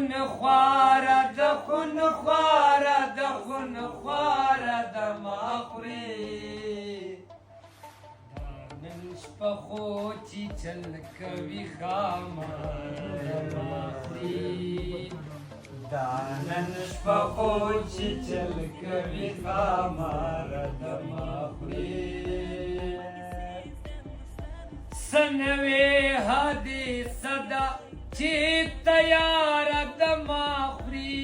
خون خواره د خون خواره د خون خواره د ما خوري نن شپه خو چې چل کوي ښامار د ما خوري دا نن شپه خو چې چل کوي ښامار د ما خوري سنوي هدي صدا چې تیار د ما خوري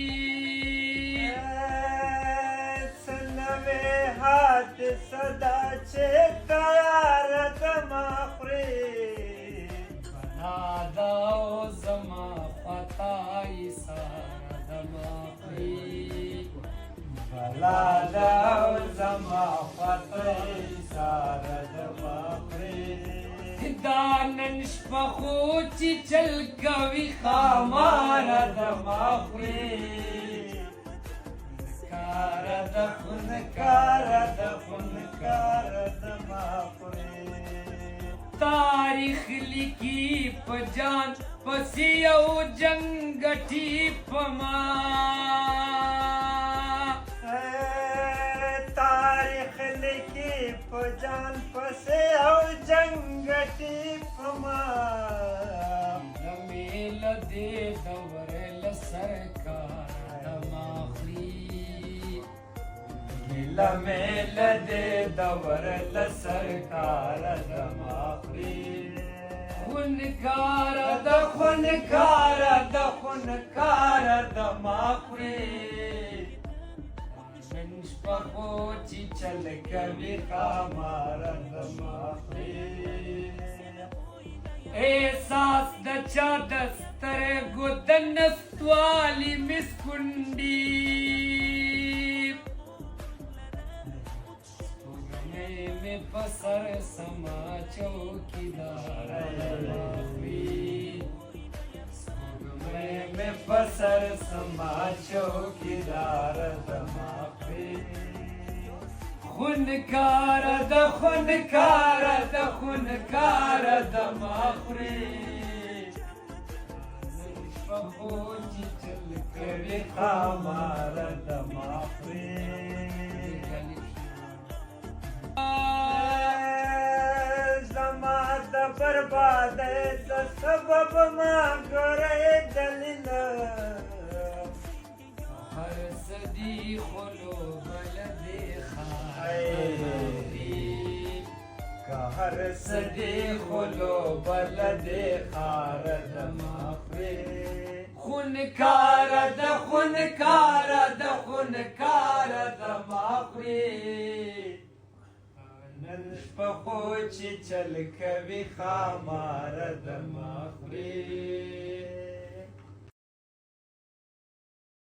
سنوي هدي صدا چې تیار د ما خوري بنا دا زما فتای سار د ما خوري بلا دا زما فتای سار د ما خوري دا نن شپه خو چې چل کوي ښامار د ما خوري کار د خون کار د خون کار د ما خوري تاریخ لیکي په جان پسې یو جنګ ټي په ما تاریخ لیکي په جان پسې او جنګ ټي په ما لمیل دې دور له سرکار د ما خوري لمیل دې دور له سرکار د ما خوري خونکار د خونکار د خونکار د ما خوري نن شپه خو چې چل کوي ښامار د ما خوري احساس د چا د سترګو د نستوالي مسکونډي سپوږمۍ مې په سر سما چوکیدار د ما خوري سپوږمۍ مې په سر سما چوکیدار د ما خوري خونکار د خونکار د خونکار د ما خوري نن شپه خو چې چل کوي ښامار د ما خوري زما د بربادۍ د سبب ما ګورې دلیل هر صدی خلو بلدې هر صدی خلو بلدې خار د ما خوري خونکار د خونکار د خونکار د ما خوري نن شپه خو چې چل کوي ښامار د ما خوري